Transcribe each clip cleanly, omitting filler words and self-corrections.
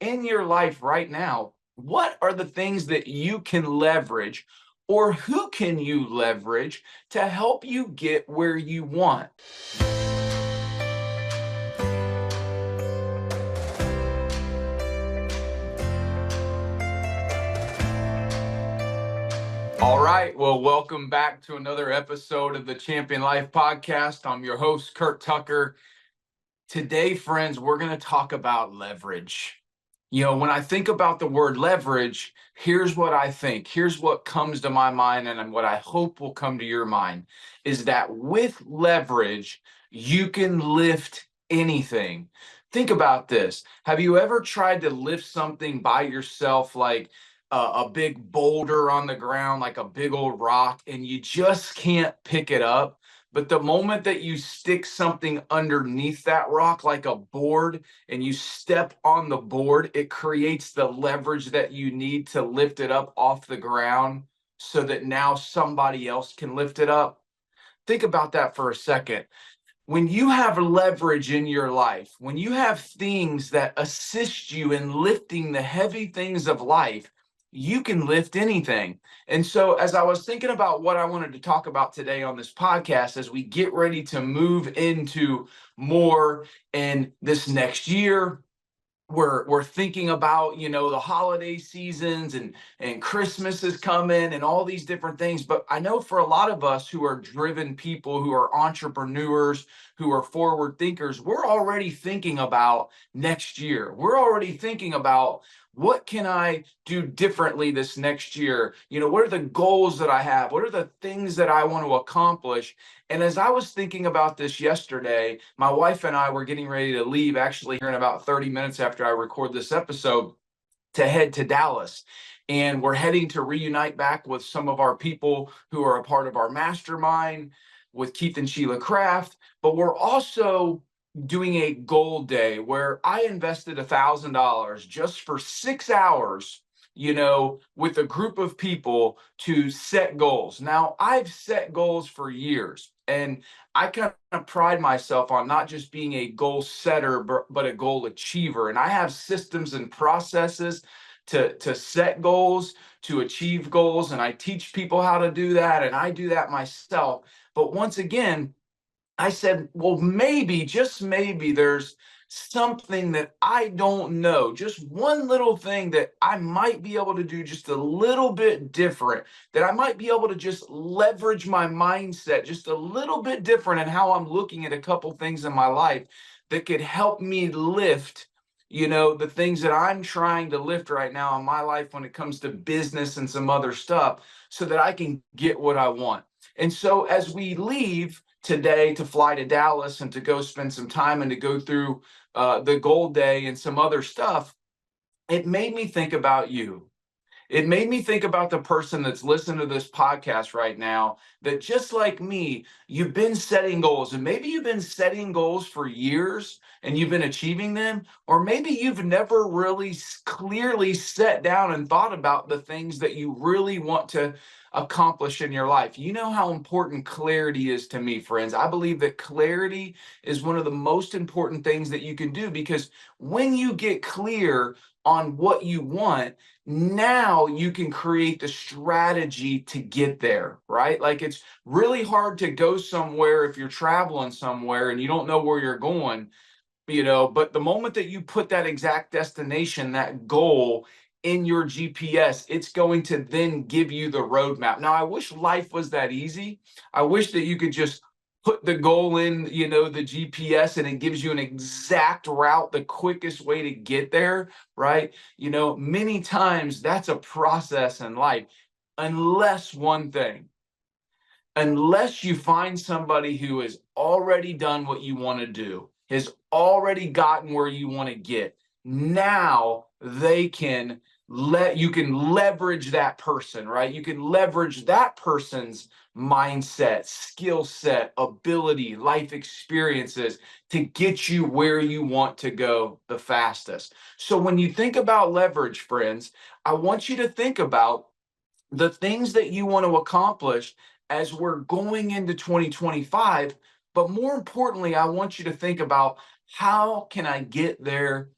in your life right now, what are the things that you can leverage, or who can you leverage to help you get where you want? All right. Well, welcome back to another episode of the Champion Life Podcast. I'm your host, Curt Tucker. Today, friends, we're going to talk about leverage. When I think about the word leverage, here's what I think. Here's what comes to my mind, and what I hope will come to your mind is that with leverage, you can lift anything. Think about this. Have you ever tried to lift something by yourself, like a big boulder on the ground, like a big old rock, and you just can't pick it up? But the moment that you stick something underneath that rock, like a board, and you step on the board, it creates the leverage that you need to lift it up off the ground so that now somebody else can lift it up. Think about that for a second. When you have leverage in your life, when you have things that assist you in lifting the heavy things of life, you can lift anything. And so, as I was thinking about what I wanted to talk about today on this podcast, as we get ready to move into more in this next year, we're thinking about the holiday seasons, and Christmas is coming and all these different things. But I know for a lot of us who are driven people, who are entrepreneurs, who are forward thinkers, we're already thinking about next year. We're already thinking about, what can I do differently this next year? What are the goals that I have? What are the things that I want to accomplish? And as I was thinking about this yesterday, my wife and I were getting ready to leave, actually here in about 30 minutes after I record this episode, to head to Dallas. And we're heading to reunite back with some of our people who are a part of our mastermind with Keith and Sheila Craft. But we're also doing a goal day where I invested $1,000 just for 6 hours, with a group of people to set goals. Now, I've set goals for years, and I kind of pride myself on not just being a goal setter, but a goal achiever. And I have systems and processes to set goals, to achieve goals, and I teach people how to do that, and I do that myself. But once again, I said, well, maybe, just maybe, there's something that I don't know, just one little thing that I might be able to do just a little bit different, that I might be able to just leverage my mindset just a little bit different in how I'm looking at a couple things in my life that could help me lift, the things that I'm trying to lift right now in my life when it comes to business and some other stuff, so that I can get what I want. And so as we leave today to fly to Dallas and to go spend some time and to go through the goal day and some other stuff, it made me think about you. It made me think about the person that's listening to this podcast right now, that just like me, you've been setting goals, and maybe you've been setting goals for years and you've been achieving them, or maybe you've never really clearly sat down and thought about the things that you really want to accomplish in your life. You know how important clarity is to me, friends. I believe that clarity is one of the most important things that you can do, because when you get clear on what you want, now you can create the strategy to get there, right? Like, it's really hard to go somewhere if you're traveling somewhere and you don't know where you're going, but the moment that you put that exact destination, that goal, in your GPS, it's going to then give you the roadmap. Now, I wish life was that easy. I wish that you could just put the goal in, the GPS, and it gives you an exact route, the quickest way to get there, right? Many times that's a process in life, unless unless you find somebody who has already done what you want to do, has already gotten where you want to get. Now you can leverage that person, right? You can leverage that person's mindset, skill set, ability, life experiences to get you where you want to go the fastest. So when you think about leverage, friends, I want you to think about the things that you want to accomplish as we're going into 2025. But more importantly, I want you to think about, how can I get there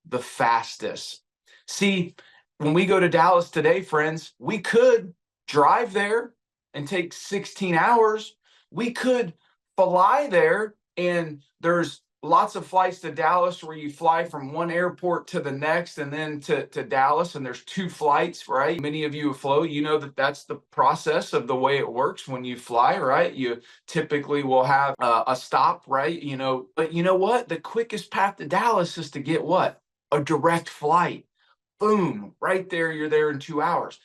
the fastest. See, when we go to Dallas today, friends, we could drive there and take 16 hours. We could fly there, and there's lots of flights to Dallas where you fly from one airport to the next and then to Dallas, and there's 2 flights, right? Many of you who flow, you know that that's the process of the way it works when you fly, right? You typically will have a stop, right? But you know what? The quickest path to Dallas is to get what? A direct flight. Boom, right there, you're there in 2 hours.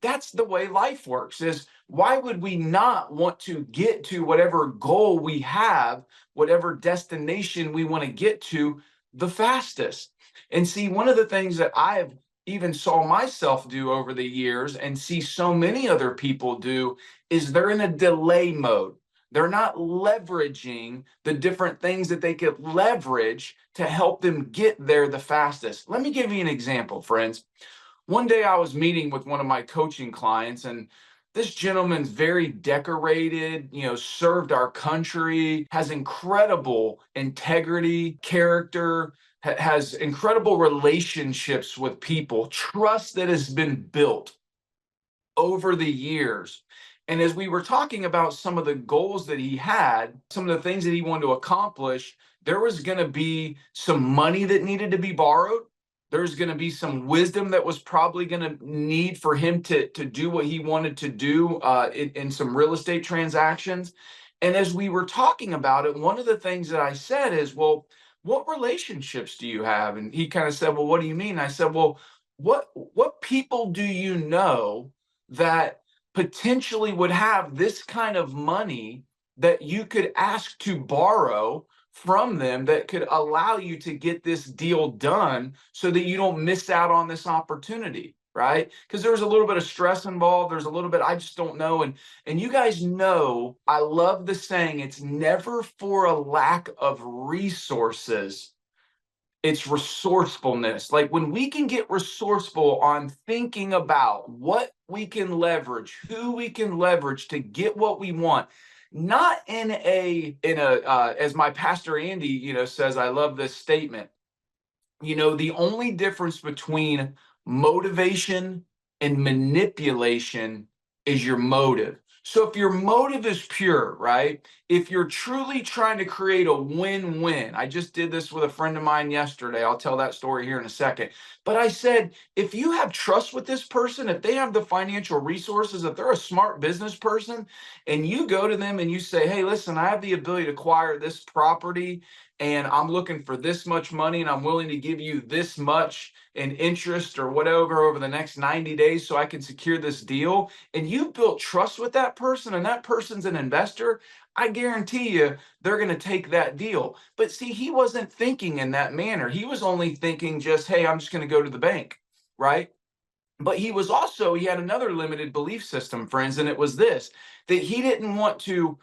That's the way life works. Is why would we not want to get to whatever goal we have, whatever destination we want to get to, the fastest? And see, one of the things that I've even saw myself do over the years and see so many other people do is they're in a delay mode. They're not leveraging the different things that they could leverage to help them get there the fastest. Let me give you an example, friends. One day I was meeting with one of my coaching clients, and this gentleman's very decorated, served our country, has incredible integrity, character, has incredible relationships with people, trust that has been built over the years. And as we were talking about some of the goals that he had, some of the things that he wanted to accomplish, there was going to be some money that needed to be borrowed. There's going to be some wisdom that was probably going to need for him to do what he wanted to do in some real estate transactions. And as we were talking about it, one of the things that I said is, well, what relationships do you have? And he kind of said, well, what do you mean? I said, well, what people do you know that potentially would have this kind of money that you could ask to borrow from them that could allow you to get this deal done so that you don't miss out on this opportunity, right? Because there's a little bit of stress involved. There's a little bit, I just don't know. And you guys know, I love the saying, it's never for a lack of resources. It's resourcefulness. Like when we can get resourceful on thinking about what we can leverage, who we can leverage to get what we want, not in a as my pastor Andy, says, I love this statement. The only difference between motivation and manipulation is your motive. So if your motive is pure, right? If you're truly trying to create a win-win, I just did this with a friend of mine yesterday. I'll tell that story here in a second. But I said, if you have trust with this person, if they have the financial resources, if they're a smart business person, and you go to them and you say, hey, listen, I have the ability to acquire this property and I'm looking for this much money and I'm willing to give you this much in interest or whatever over the next 90 days so I can secure this deal, and you built trust with that person and that person's an investor, I guarantee you they're going to take that deal. But see, he wasn't thinking in that manner. He was only thinking just, hey, I'm just going to go to the bank, right? But he had another limited belief system, friends, and it was this, that he didn't want to,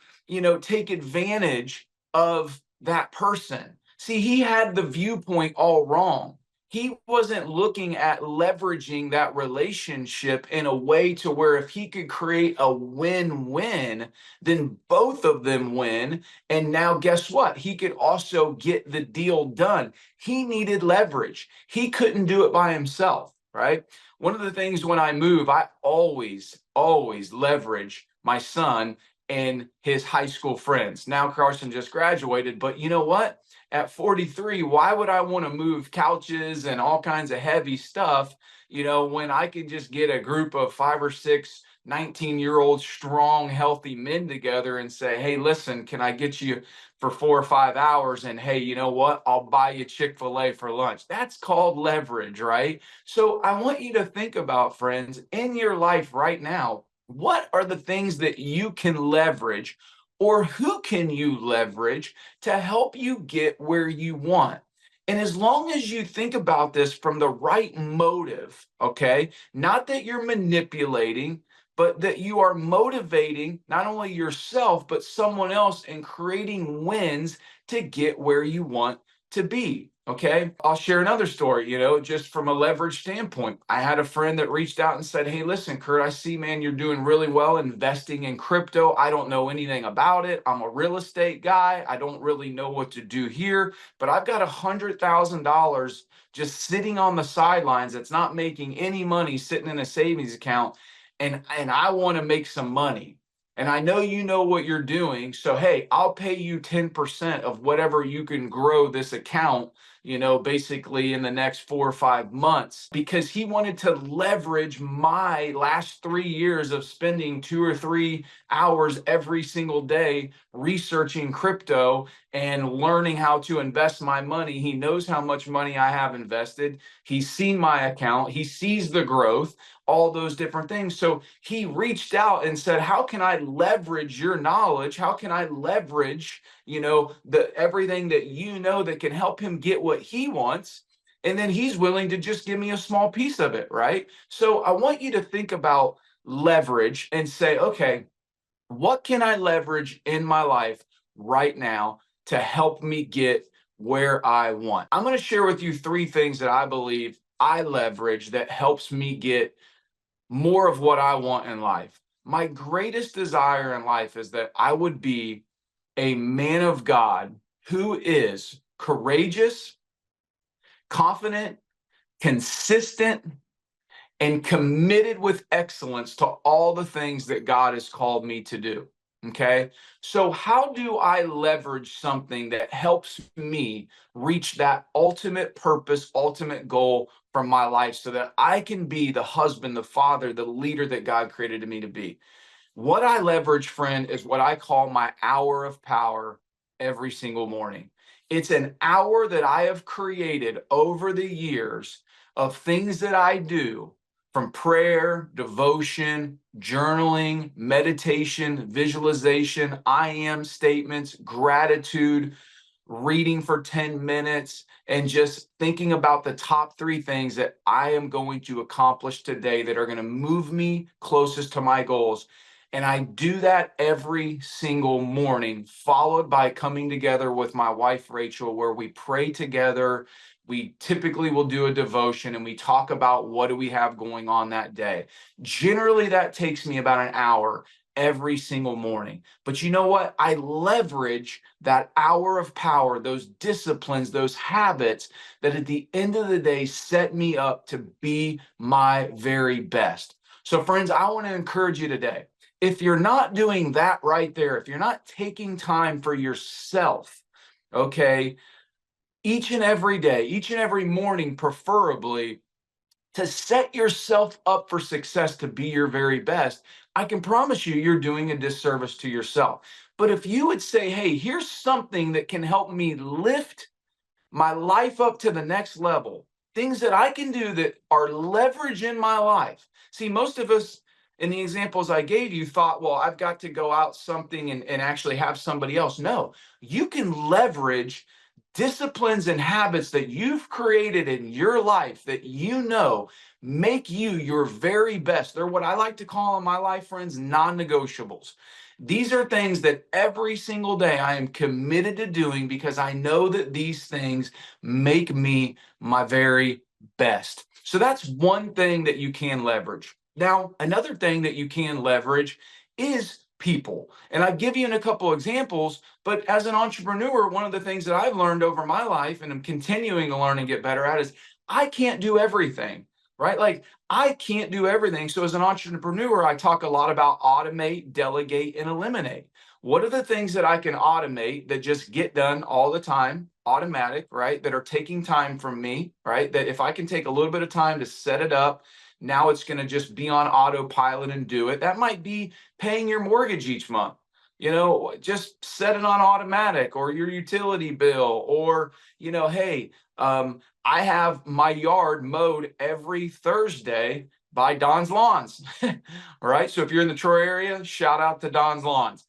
take advantage of that person. See, he had the viewpoint all wrong. He wasn't looking at leveraging that relationship in a way to where if he could create a win-win, then both of them win. And now guess what? He could also get the deal done. He needed leverage. He couldn't do it by himself, right? One of the things when I move, I always leverage my son and his high school friends. Now Carson just graduated, but you know what? At 43, why would I want to move couches and all kinds of heavy stuff, when I could just get a group of 5 or 6 19-year-old strong, healthy men together and say, hey, listen, can I get you for 4 or 5 hours? And hey, you know what? I'll buy you Chick-fil-A for lunch. That's called leverage, right? So I want you to think about, friends, in your life right now, what are the things that you can leverage, or who can you leverage to help you get where you want? And as long as you think about this from the right motive, okay, not that you're manipulating, but that you are motivating not only yourself, but someone else and creating wins to get where you want to be. Okay. I'll share another story, just from a leverage standpoint. I had a friend that reached out and said, "Hey, listen, Curt, I see, man, you're doing really well investing in crypto. I don't know anything about it. I'm a real estate guy. I don't really know what to do here, but I've got $100,000 just sitting on the sidelines that's not making any money, sitting in a savings account. And I want to make some money. And I know you know what you're doing. So, hey, I'll pay you 10% of whatever you can grow this account, basically in the next 4 or 5 months," because he wanted to leverage my last 3 years of spending 2 or 3 hours every single day researching crypto and learning how to invest my money. He knows how much money I have invested. He's seen my account. He sees the growth, all those different things. So he reached out and said, "How can I leverage your knowledge? How can I leverage, the everything that that can help him get what he wants?" And then he's willing to just give me a small piece of it, right? So I want you to think about leverage and say, okay, what can I leverage in my life right now to help me get where I want? I'm going to share with you 3 things that I believe I leverage that helps me get more of what I want in life. My greatest desire in life is that I would be a man of God who is courageous, confident, consistent, and committed with excellence to all the things that God has called me to do. Okay. So, how do I leverage something that helps me reach that ultimate purpose, ultimate goal from my life so that I can be the husband, the father, the leader that God created me to be? What I leverage, friend, is what I call my hour of power every single morning. It's an hour that I have created over the years of things that I do, from prayer, devotion, journaling, meditation, visualization, I am statements, gratitude, reading for 10 minutes, and just thinking about the top 3 things that I am going to accomplish today that are going to move me closest to my goals. And I do that every single morning, followed by coming together with my wife, Rachel, where we pray together. We typically will do a devotion and we talk about what do we have going on that day. Generally, that takes me about an hour every single morning. But you know what? I leverage that hour of power, those disciplines, those habits that at the end of the day set me up to be my very best. So, friends, I want to encourage you today. If you're not doing that right there, if you're not taking time for yourself, okay, each and every day, each and every morning, preferably, to set yourself up for success to be your very best, I can promise you you're doing a disservice to yourself. But if you would say, hey, here's something that can help me lift my life up to the next level, things that I can do that are leverage in my life. See, most of us in the examples I gave you thought, well, I've got to go out something and actually have somebody else. No, you can leverage disciplines and habits that you've created in your life that make you your very best. They're what I like to call in my life, friends, non-negotiables. These are things that every single day I am committed to doing because I know that these things make me my very best. So that's one thing that you can leverage. Now, another thing that you can leverage is people. And I've given you a couple examples, but as an entrepreneur, one of the things that I've learned over my life and I'm continuing to learn and get better at is I can't do everything, right? Like I can't do everything. So as an entrepreneur, I talk a lot about automate, delegate, and eliminate. What are the things that I can automate that just get done all the time, automatic, right? That are taking time from me, right? That if I can take a little bit of time to set it up, now it's going to just be on autopilot and do it. That might be paying your mortgage each month. Just set it on automatic, or your utility bill, or, hey, I have my yard mowed every Thursday by Don's Lawns. All right. So if you're in the Troy area, shout out to Don's Lawns.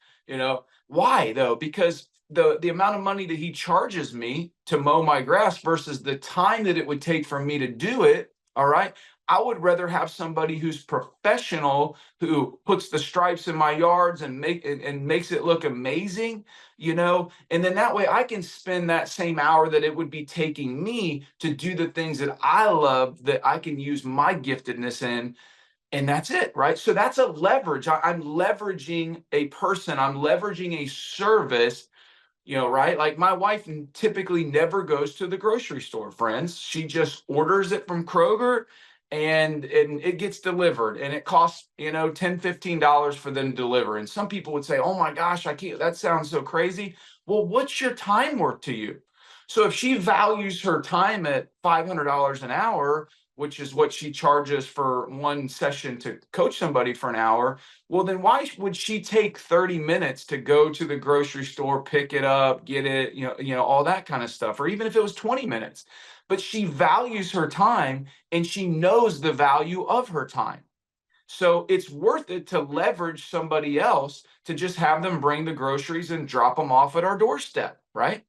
Why though? Because the amount of money that he charges me to mow my grass versus the time that it would take for me to do it All right. I would rather have somebody who's professional, who puts the stripes in my yards and makes it look amazing, and then that way I can spend that same hour that it would be taking me to do the things that I love, that I can use my giftedness in, and that's it, right? So that's a leverage. I'm leveraging a person, I'm leveraging a service, right? Like my wife typically never goes to the grocery store, friends. She just orders it from Kroger, and it gets delivered, and it costs, $10-15 for them to deliver. And some people would say, "Oh my gosh, I can't, that sounds so crazy." Well, what's your time worth to you? So if she values her time at $500 an hour, which is what she charges for one session to coach somebody for an hour, well, then why would she take 30 minutes to go to the grocery store, pick it up, get it, all that kind of stuff, or even if it was 20 minutes? But she values her time, and she knows the value of her time. So it's worth it to leverage somebody else to just have them bring the groceries and drop them off at our doorstep, right?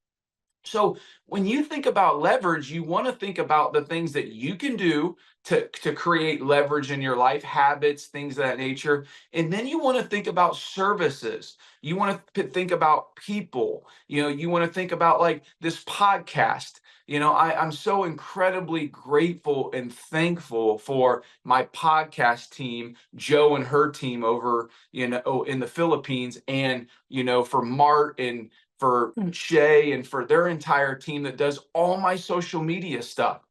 So when you think about leverage, you want to think about the things that you can do to create leverage in your life, habits, things of that nature. And then you want to think about services. You want to think about people. You want to think about like this podcast. I'm so incredibly grateful and thankful for my podcast team, Joe and her team over, in the Philippines, and, for Mart and for Shay and for their entire team that does all my social media stuff.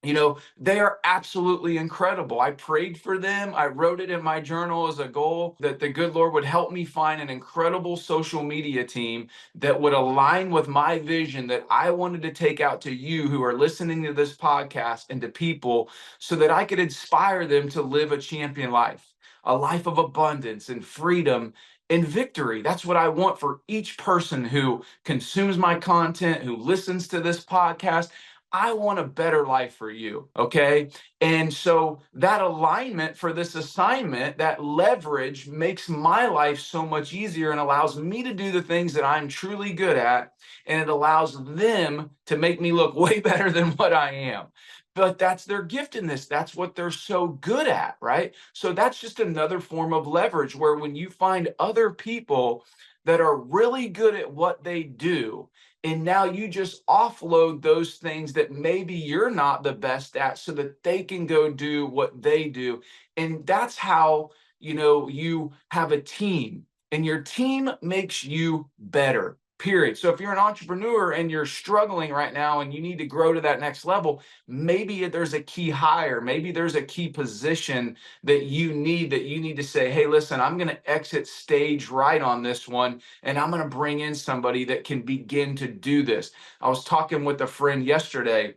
They are absolutely incredible. I prayed for them. I wrote it in my journal as a goal that the good Lord would help me find an incredible social media team that would align with my vision that I wanted to take out to you who are listening to this podcast and to people, so that I could inspire them to live a champion life, a life of abundance and freedom and victory. That's what I want for each person who consumes my content, who listens to this podcast. I want a better life for you. Okay. And so that alignment for this assignment, that leverage, makes my life so much easier and allows me to do the things that I'm truly good at. And it allows them to make me look way better than what I am. But that's their gift in this. That's what they're so good at. Right. So that's just another form of leverage, where when you find other people that are really good at what they do, and now you just offload those things that maybe you're not the best at, so that they can go do what they do. And that's how, you have a team, and your team makes you better. Period. So if you're an entrepreneur and you're struggling right now and you need to grow to that next level, maybe there's a key hire, maybe there's a key position that you need to say, "Hey, listen, I'm going to exit stage right on this one, and I'm going to bring in somebody that can begin to do this." I was talking with a friend yesterday,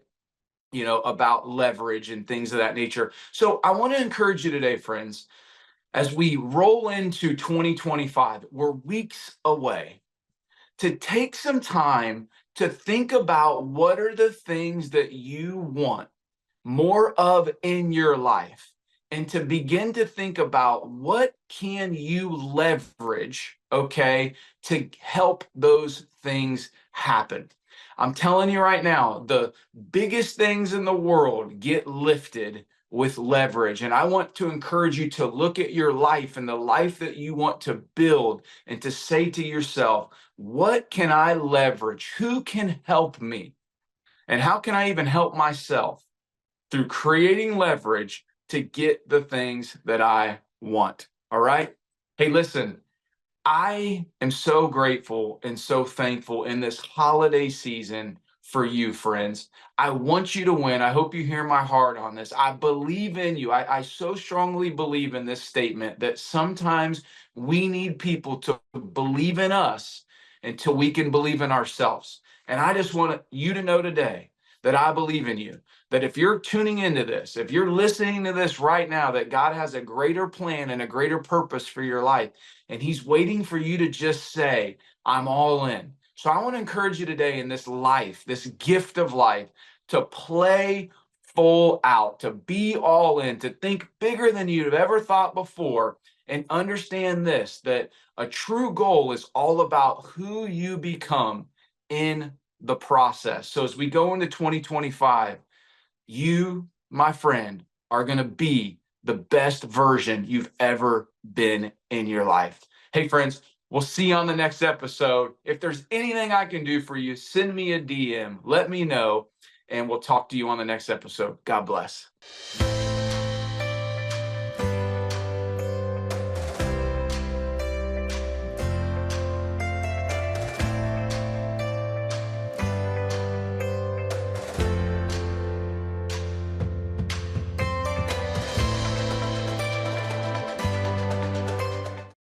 about leverage and things of that nature. So I want to encourage you today, friends, as we roll into 2025, we're weeks away, to take some time to think about what are the things that you want more of in your life, and to begin to think about what can you leverage, okay, to help those things happen. I'm telling you right now, the biggest things in the world get lifted with leverage. And I want to encourage you to look at your life and the life that you want to build, and to say to yourself, what can I leverage? Who can help me? And how can I even help myself through creating leverage to get the things that I want? All right. Hey, listen, I am so grateful and so thankful in this holiday season for you, friends. I want you to win. I hope you hear my heart on this. I believe in you. I so strongly believe in this statement that sometimes we need people to believe in us until we can believe in ourselves. And I just want you to know today that I believe in you, that if you're tuning into this, if you're listening to this right now, that God has a greater plan and a greater purpose for your life. And he's waiting for you to just say, "I'm all in." So I want to encourage you today in this life, this gift of life, to play full out, to be all in, to think bigger than you've ever thought before, and understand this, that a true goal is all about who you become in the process. So as we go into 2025, you my friend, are going to be the best version you've ever been in your life. Hey, friends, we'll see you on the next episode. If there's anything I can do for you, send me a DM. Let me know, and we'll talk to you on the next episode. God bless.